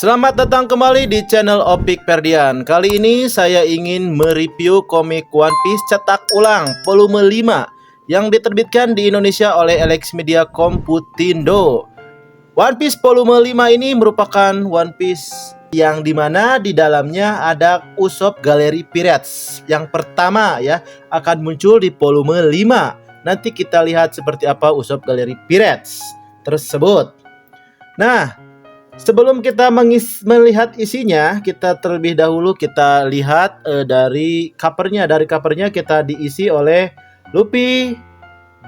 Selamat datang kembali di channel Opik Ferdian. Kali ini saya ingin mereview komik One Piece cetak ulang volume 5 yang diterbitkan di Indonesia oleh Elex Media Komputindo. One Piece volume 5 ini merupakan One Piece yang dimana di dalamnya ada Usopp Galeri Pirates yang pertama ya akan muncul di volume 5. Nanti kita lihat seperti apa Usopp Galeri Pirates tersebut. Nah, sebelum kita melihat isinya, kita terlebih dahulu kita lihat dari covernya. Dari covernya kita diisi oleh Luffy,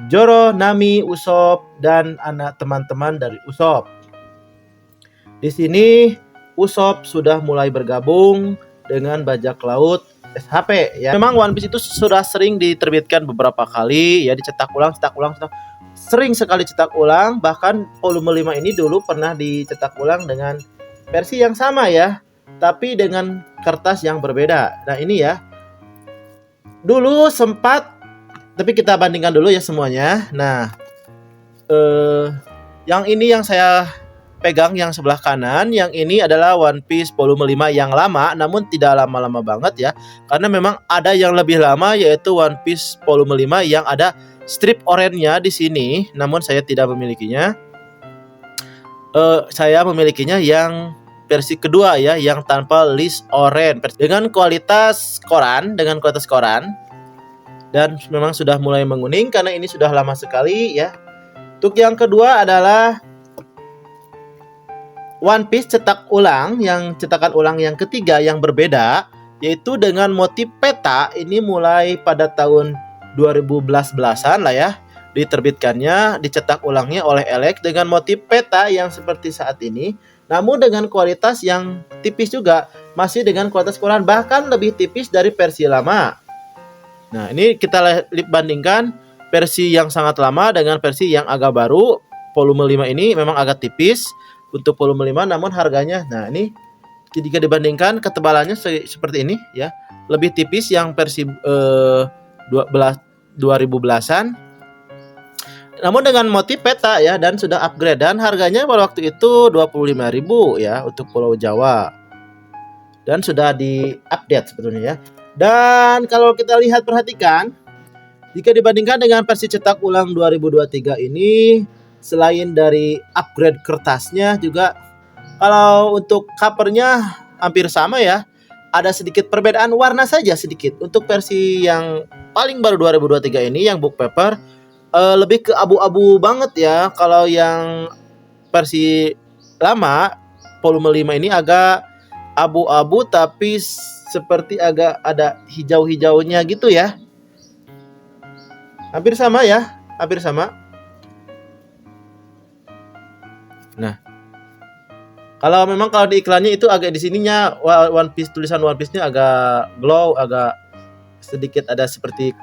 Zoro, Nami, Usopp, dan anak teman-teman dari Usopp. Di sini Usopp sudah mulai bergabung dengan bajak laut SHP ya. Memang One Piece itu sudah sering diterbitkan beberapa kali ya, dicetak ulang, sering sekali cetak ulang. Bahkan volume 5 ini dulu pernah dicetak ulang dengan versi yang sama ya, tapi dengan kertas yang berbeda. Nah ini ya, dulu sempat, tapi kita bandingkan dulu ya semuanya. Nah yang ini yang saya pegang yang sebelah kanan, yang ini adalah One Piece volume 5 yang lama, namun tidak lama-lama banget ya, karena memang ada yang lebih lama, yaitu One Piece volume 5 yang ada strip oranye di sini, namun saya tidak memilikinya. Saya memilikinya yang versi kedua ya, yang tanpa list oranye dengan kualitas koran, dan memang sudah mulai menguning karena ini sudah lama sekali ya. Untuk yang kedua adalah One Piece cetak ulang, yang cetakan ulang yang ketiga yang berbeda, yaitu dengan motif peta. Ini mulai pada tahun 2011-an lah ya, diterbitkannya, dicetak ulangnya oleh Elex dengan motif peta yang seperti saat ini, namun dengan kualitas yang tipis juga, masih dengan kualitas koran, bahkan lebih tipis dari versi lama. Nah ini kita bandingkan versi yang sangat lama dengan versi yang agak baru. Volume 5 ini memang agak tipis untuk volume 5, namun harganya, nah ini jika dibandingkan ketebalannya seperti ini ya, lebih tipis yang versi 2010-an, namun dengan motif peta ya, dan sudah upgrade, dan harganya pada waktu itu 25.000 ya untuk Pulau Jawa, dan sudah diupdate sebetulnya ya. Dan kalau kita lihat, perhatikan, jika dibandingkan dengan versi cetak ulang 2023 ini, selain dari upgrade kertasnya juga, kalau untuk covernya hampir sama ya, ada sedikit perbedaan warna saja sedikit. Untuk versi yang paling baru 2023 ini yang book paper lebih ke abu-abu banget ya. Kalau yang versi lama volume 5 ini agak abu-abu, tapi seperti agak ada hijau-hijaunya gitu ya. Hampir sama ya, hampir sama. Nah, kalau di iklannya itu agak di sininya One Piece, tulisan One Piece-nya agak glow, agak sedikit ada seperti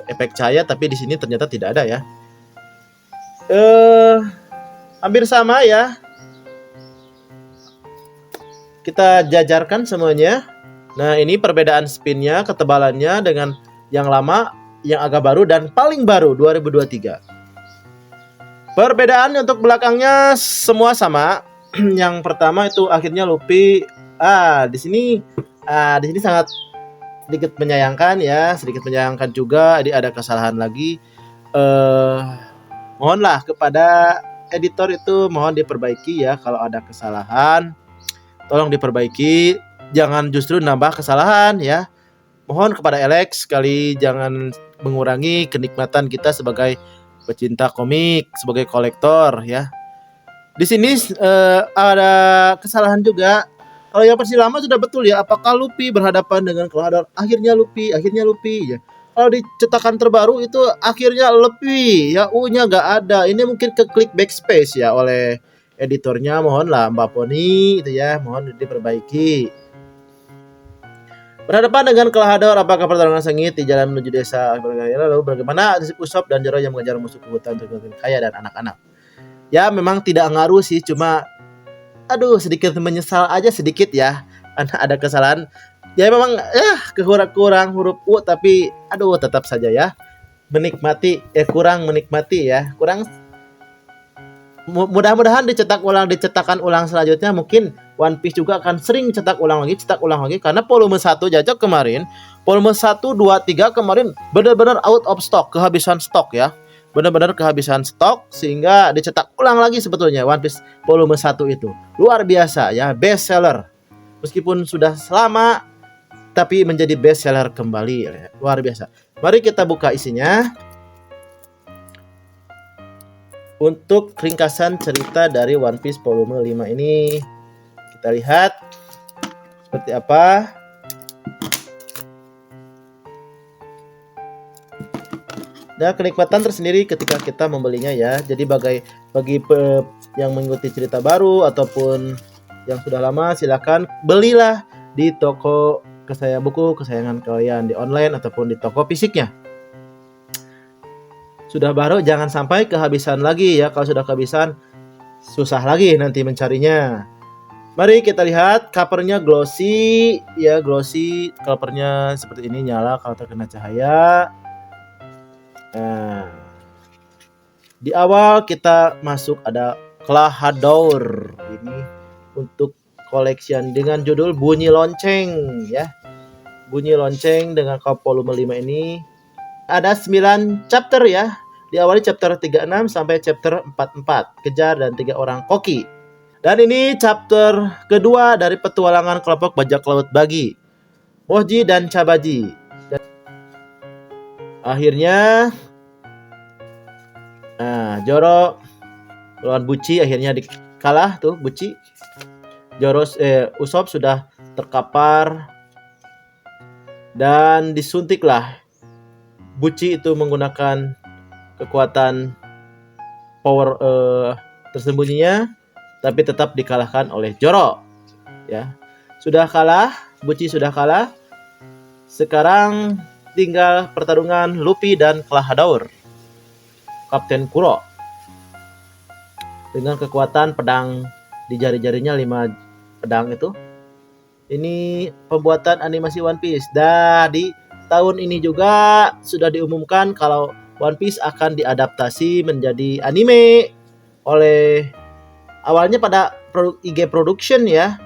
efek cahaya, tapi di sini ternyata tidak ada ya. Hampir sama ya. Kita jajarkan semuanya. Nah, ini perbedaan spinnya, ketebalannya dengan yang lama, yang agak baru, dan paling baru 2023. Perbedaan untuk belakangnya semua sama. Yang pertama itu akhirnya Luffy di sini sangat sedikit menyayangkan ya, sedikit menyayangkan juga. Jadi ada kesalahan lagi. Mohonlah kepada editor itu, mohon diperbaiki ya, kalau ada kesalahan tolong diperbaiki, jangan justru nambah kesalahan ya. Mohon kepada Elex sekali, jangan mengurangi kenikmatan kita sebagai pecinta komik, sebagai kolektor ya. Di sini ada kesalahan juga. Kalau yang versi lama sudah betul ya, apakah Luffy berhadapan dengan Klahadore, akhirnya Luffy ya. Kalau di cetakan terbaru itu akhirnya Luffy ya, U-nya nggak ada. Ini mungkin keklik backspace ya oleh editornya. Mohonlah Mbak Poni itu ya, mohon diperbaiki. Berhadapan dengan Klahadore, apakah pertarungan sengit di jalan menuju desa? Lalu bagaimana Usopp dan Zoro yang mengejar musuh ke hutan untuk kaya dan anak-anak? Ya memang tidak ngaruh sih, cuma sedikit menyesal aja sedikit ya, karena ada kesalahan. Ya memang kurang huruf U, tapi tetap saja ya menikmati, kurang menikmati ya, kurang Mudah-mudahan dicetak ulang di cetakan ulang selanjutnya mungkin One Piece juga akan sering cetak ulang lagi karena volume 1 Jajak kemarin, volume 1, 2, 3 kemarin benar-benar out of stock, kehabisan stok ya. Benar-benar kehabisan stok sehingga dicetak ulang lagi sebetulnya One Piece volume 1 itu. Luar biasa ya, best seller. Meskipun sudah lama tapi menjadi best seller kembali. Luar biasa. Mari kita buka isinya. Untuk ringkasan cerita dari One Piece volume 5 ini, kita lihat seperti apa. Dan kenikmatan tersendiri ketika kita membelinya ya. Jadi bagi yang mengikuti cerita baru ataupun yang sudah lama, silakan belilah di toko buku kesayangan kalian, di online ataupun di toko fisiknya. Sudah baru jangan sampai kehabisan lagi ya. Kalau sudah kehabisan susah lagi nanti mencarinya. Mari kita lihat covernya glossy ya, glossy covernya seperti ini, nyala kalau terkena cahaya. Nah, di awal kita masuk ada Klahadore ini untuk collection dengan judul Bunyi Lonceng ya. Bunyi Lonceng dengan volume 5 ini ada 9 chapter ya. Diawali chapter 36 sampai chapter 44, Kejar dan 3 Orang Koki. Dan ini chapter kedua dari petualangan kelompok bajak laut Bagi, Moji dan Cabaji. Dan akhirnya Zoro lawan Buci akhirnya kalah tuh Buci. Usopp sudah terkapar dan disuntiklah Buci itu menggunakan kekuatan power tersembunyinya, tapi tetap dikalahkan oleh Zoro. Ya, sudah kalah, Buci sudah kalah. Sekarang tinggal pertarungan Luffy dan Klahadore, Kapten Kuro, dengan kekuatan pedang di jari-jarinya 5 pedang itu. Ini pembuatan animasi One Piece. Dan di tahun ini juga sudah diumumkan kalau One Piece akan diadaptasi menjadi anime oleh awalnya pada IG Production ya.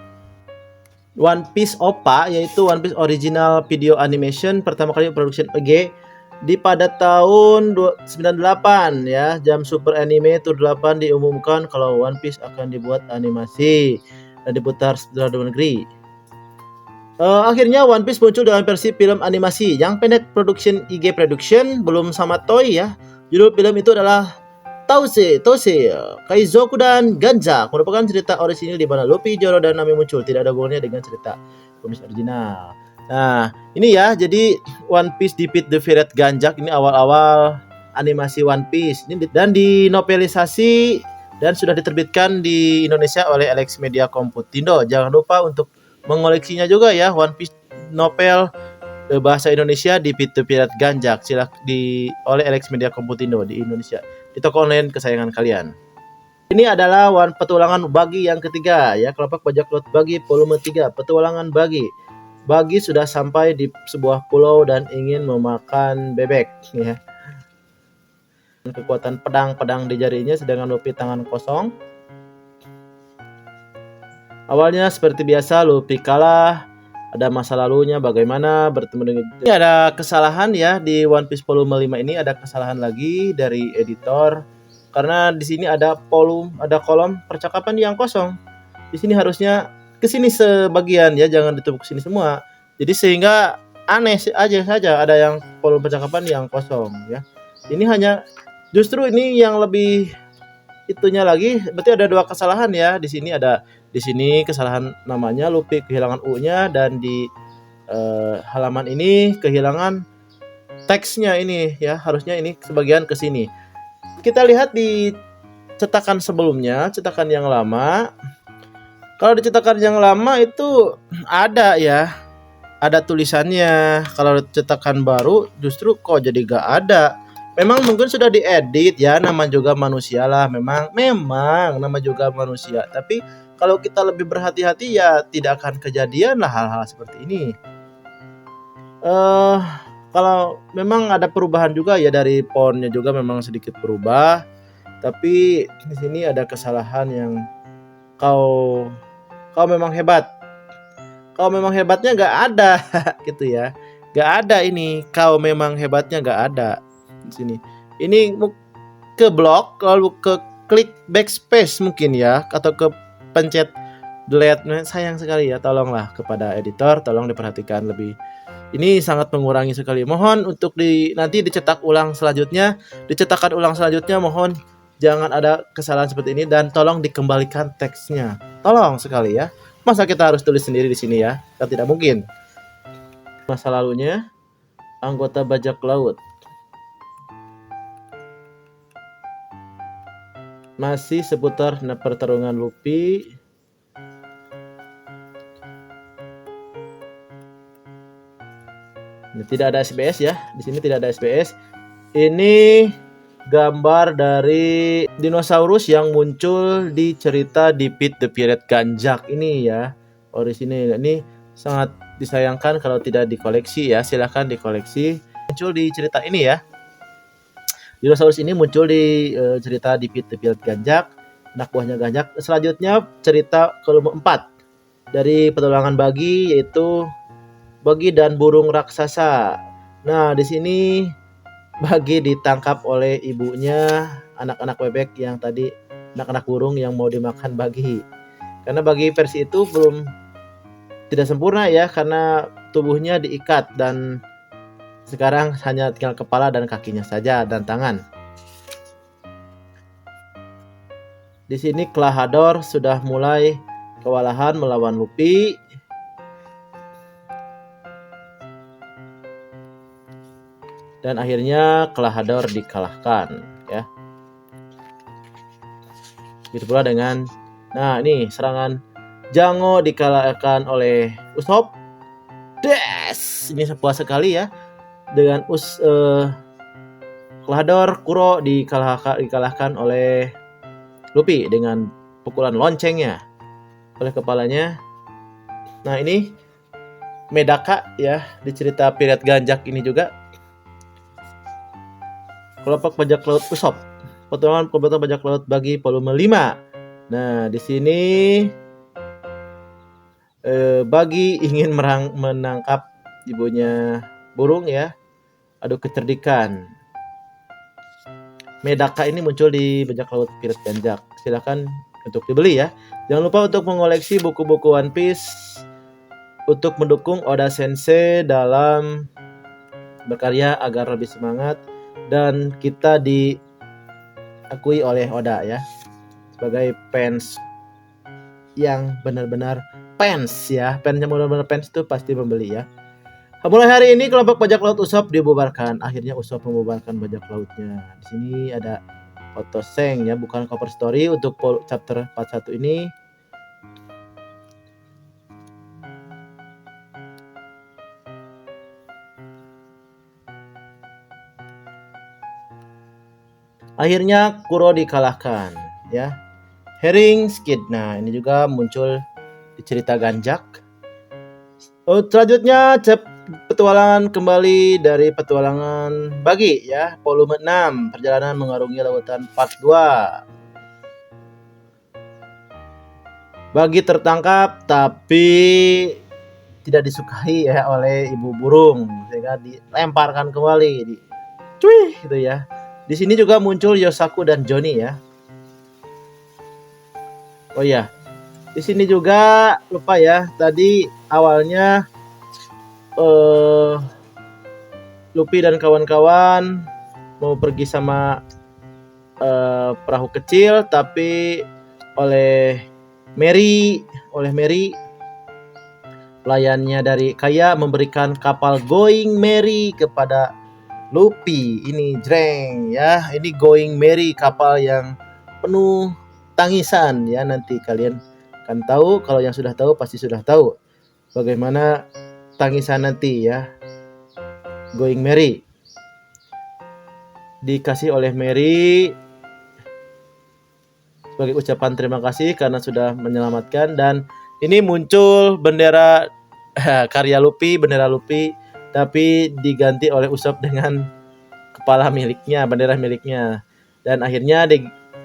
One Piece OPA yaitu One Piece Original Video Animation pertama kali production IG pada tahun 98 ya. Jam Super Anime Tour 8 diumumkan kalau One Piece akan dibuat animasi dan diputar seluruh luar negeri. Akhirnya One Piece muncul dalam versi film animasi yang pendek production IG Production, belum sama Toei ya. Judul film itu adalah Tause, Kaizoku dan Ganja, merupakan cerita orisinil di mana Luffy, Zoro dan Nami muncul, tidak ada hubungannya dengan cerita komik original. Nah, ini ya, jadi One Piece Defeat the Pirate Ganjak ini awal-awal animasi One Piece ini dan dinovelisasi dan sudah diterbitkan di Indonesia oleh Alex Media Komputindo. Jangan lupa untuk mengoleksinya juga ya, One Piece novel bahasa Indonesia di Defeat the Pirate Ganjak oleh Alex Media Komputindo di Indonesia di toko online kesayangan kalian. Ini adalah petualangan Bagi yang ketiga ya, kelompok bajak laut Bagi volume 3, petualangan Bagi. Bagi sudah sampai di sebuah pulau dan ingin memakan bebek ya. Kekuatan pedang di jarinya sedangkan Luffy tangan kosong. Awalnya seperti biasa Luffy kalah, ada masa lalunya bagaimana bertemu dengan ini ada kesalahan ya di One Piece volume 5 ini, ada kesalahan lagi dari editor karena di sini ada kolom percakapan yang kosong. Di sini harusnya ke sini sebagian ya, jangan ditumpuk sini semua. Jadi sehingga aneh aja saja ada yang kolom percakapan yang kosong ya. Ini hanya justru ini yang lebih itunya lagi, berarti ada 2 kesalahan ya. Di sini kesalahan namanya Luffy kehilangan U-nya dan di halaman ini kehilangan teksnya ini ya, harusnya ini sebagian ke sini. Kita lihat di cetakan sebelumnya, cetakan yang lama. Kalau di cetakan yang lama itu ada ya, ada tulisannya. Kalau cetakan baru justru kok jadi gak ada. Memang mungkin sudah diedit ya, nama juga manusia lah. Memang nama juga manusia. Tapi kalau kita lebih berhati-hati ya tidak akan kejadian lah hal-hal seperti ini. Kalau memang ada perubahan juga ya, dari fontnya juga memang sedikit berubah. Tapi di sini ada kesalahan yang kau memang hebat. Kau memang hebatnya nggak ada gitu ya. Nggak ada ini. Kau memang hebatnya nggak ada di sini. Ini ke blok lalu ke klik backspace mungkin ya, atau ke pencet delete. Sayang sekali ya, tolonglah kepada editor tolong diperhatikan lebih. Ini sangat mengurangi sekali. Mohon untuk nanti dicetak ulang selanjutnya, dicetakan ulang selanjutnya mohon jangan ada kesalahan seperti ini dan tolong dikembalikan teksnya. Tolong sekali ya. Masa kita harus tulis sendiri di sini ya? Kan tidak mungkin. Masa lalunya anggota bajak laut. Masih seputar pertarungan Luffy. Ini tidak ada SBS ya. Di sini tidak ada SBS. Ini gambar dari dinosaurus yang muncul di cerita di Pit the Pirate Ganjak ini ya. Orisinil. Ini sangat disayangkan kalau tidak dikoleksi ya. Silahkan dikoleksi. Muncul di cerita ini ya. Dinosaurus ini muncul di cerita di Pit the Pirate Ganjak. Anak buahnya Ganjak. Selanjutnya cerita volume 4 dari petualangan Bagi, yaitu Bagi dan burung raksasa. Nah, di sini Bagi ditangkap oleh ibunya, anak-anak bebek yang tadi, anak-anak burung yang mau dimakan Bagi. Karena Bagi versi itu belum tidak sempurna ya, karena tubuhnya diikat dan sekarang hanya tinggal kepala dan kakinya saja dan tangan. Di sini Klahadore sudah mulai kewalahan melawan Luffy. Dan akhirnya Klahadore dikalahkan ya. Gitu pula dengan ini serangan Jango dikalahkan oleh Usopp. Ini puas sekali ya. Dengan Klahadore, Kuro dikalahkan oleh Luffy dengan pukulan loncengnya oleh kepalanya. Nah, ini Medaka ya di cerita Pirate Ganjak ini juga. Kelompok bajak laut Usopp. Petualangan kelompok bajak laut Bagi volume 5. Nah, di sini Bagi ingin menangkap ibunya burung ya. Adu kecerdikan. Medaka ini muncul di bajak laut Pirate Ganjak. Silakan untuk dibeli ya. Jangan lupa untuk mengoleksi buku-buku One Piece untuk mendukung Oda Sensei dalam berkarya agar lebih semangat dan kita diakui oleh Oda ya sebagai fans yang benar-benar fans ya. Fans yang benar-benar fans itu pasti membeli ya. Mulai hari ini kelompok bajak laut Usopp dibubarkan. Akhirnya Usopp membubarkan bajak lautnya. Di sini ada foto Seng ya, bukan cover story untuk chapter 41 ini. Akhirnya Kuro dikalahkan ya. Herring Skid. Nah, ini juga muncul di cerita Ganjak. Selanjutnya petualangan kembali dari petualangan Bagi ya, volume 6, perjalanan mengarungi lautan part 2. Bagi tertangkap tapi tidak disukai ya oleh ibu burung sehingga dilemparkan kembali cuy gitu ya. Di sini juga muncul Yosaku dan Johnny ya. Oh ya, di sini juga lupa ya, tadi awalnya Luffy dan kawan-kawan mau pergi sama perahu kecil, tapi oleh Mary pelayannya dari Kaya memberikan kapal Going Merry kepada Luffy. Ini jreng ya, ini Going Merry, kapal yang penuh tangisan ya. Nanti kalian akan tahu, kalau yang sudah tahu pasti sudah tahu bagaimana tangisan nanti ya. Going Merry dikasih oleh Mary sebagai ucapan terima kasih karena sudah menyelamatkan. Dan ini muncul bendera karya Luffy, bendera Luffy, tapi diganti oleh Usopp dengan kepala miliknya, bendera miliknya. Dan akhirnya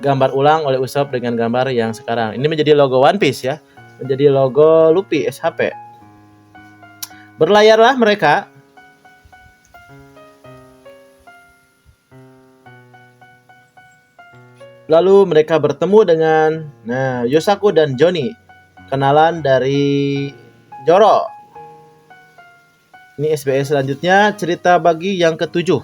gambar ulang oleh Usopp dengan gambar yang sekarang. Ini menjadi logo One Piece ya, menjadi logo Luffy SHP. Berlayarlah mereka. Lalu mereka bertemu dengan Yosaku dan Johnny, kenalan dari Zoro. Ini SBS selanjutnya, cerita bagi yang ke-7.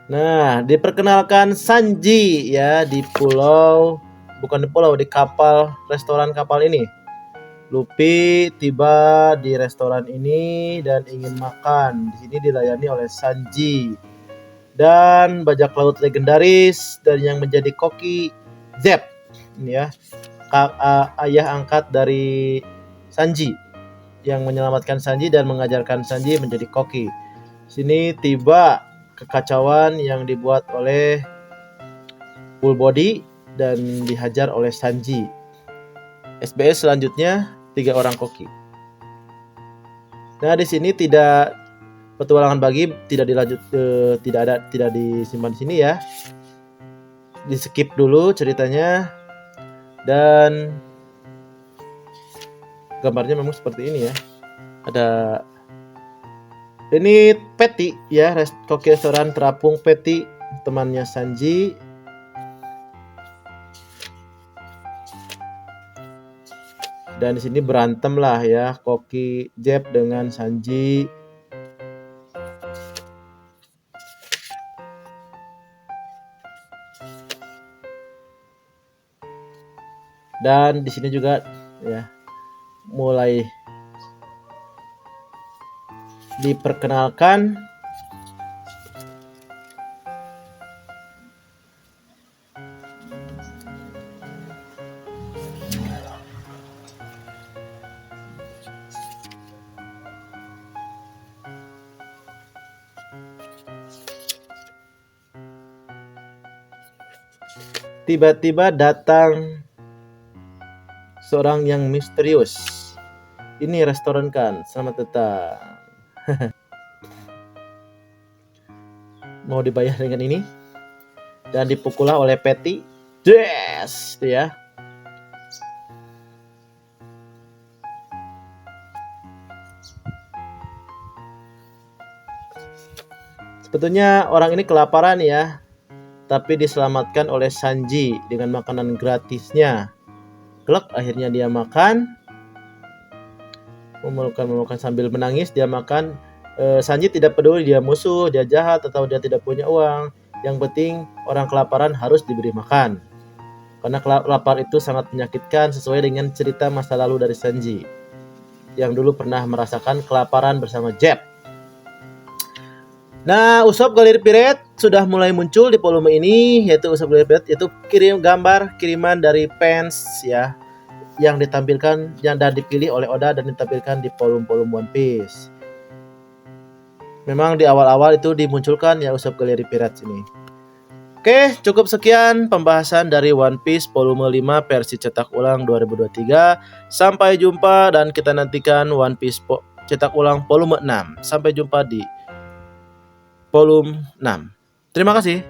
Nah, diperkenalkan Sanji ya di kapal, restoran kapal ini. Luffy tiba di restoran ini dan ingin makan. Di sini dilayani oleh Sanji dan bajak laut legendaris dan yang menjadi koki Zep. Ini ya, ayah angkat dari Sanji yang menyelamatkan Sanji dan mengajarkan Sanji menjadi koki. Sini tiba kekacauan yang dibuat oleh Full Body dan dihajar oleh Sanji. SBS selanjutnya 3 orang koki. Nah, di sini tidak petualangan bagi tidak dilanjut, tidak disimpan di sini ya. Di skip dulu ceritanya dan gambarnya memang seperti ini ya. Ada ini Patty ya, koki restoran terapung Patty, temannya Sanji. Dan di sini berantem lah ya, koki Zep dengan Sanji. Dan di sini juga ya mulai diperkenalkan tiba-tiba datang seorang yang misterius. Ini restoran kan, selamat datang. Mau dibayar dengan ini dan dipukullah oleh Patty. Yes, ya. Sebetulnya orang ini kelaparan ya, tapi diselamatkan oleh Sanji dengan makanan gratisnya. Kelak akhirnya dia makan, memeluk-memeluk sambil menangis dia makan. Sanji tidak peduli dia musuh, dia jahat atau dia tidak punya uang. Yang penting orang kelaparan harus diberi makan. Karena lapar itu sangat menyakitkan sesuai dengan cerita masa lalu dari Sanji yang dulu pernah merasakan kelaparan bersama Zep. Nah, Usopp Galeri Pirate sudah mulai muncul di volume ini, yaitu Usopp Galeri Pirate, yaitu kiriman dari fans ya, yang ditampilkan dan dipilih oleh Oda dan ditampilkan di volume-volume One Piece. Memang di awal-awal itu dimunculkan ya Usopp Galeri Pirate ini. Oke, cukup sekian pembahasan dari One Piece volume 5 versi cetak ulang 2023. Sampai jumpa dan kita nantikan One Piece cetak ulang volume 6. Sampai jumpa di volume 6. Terima kasih.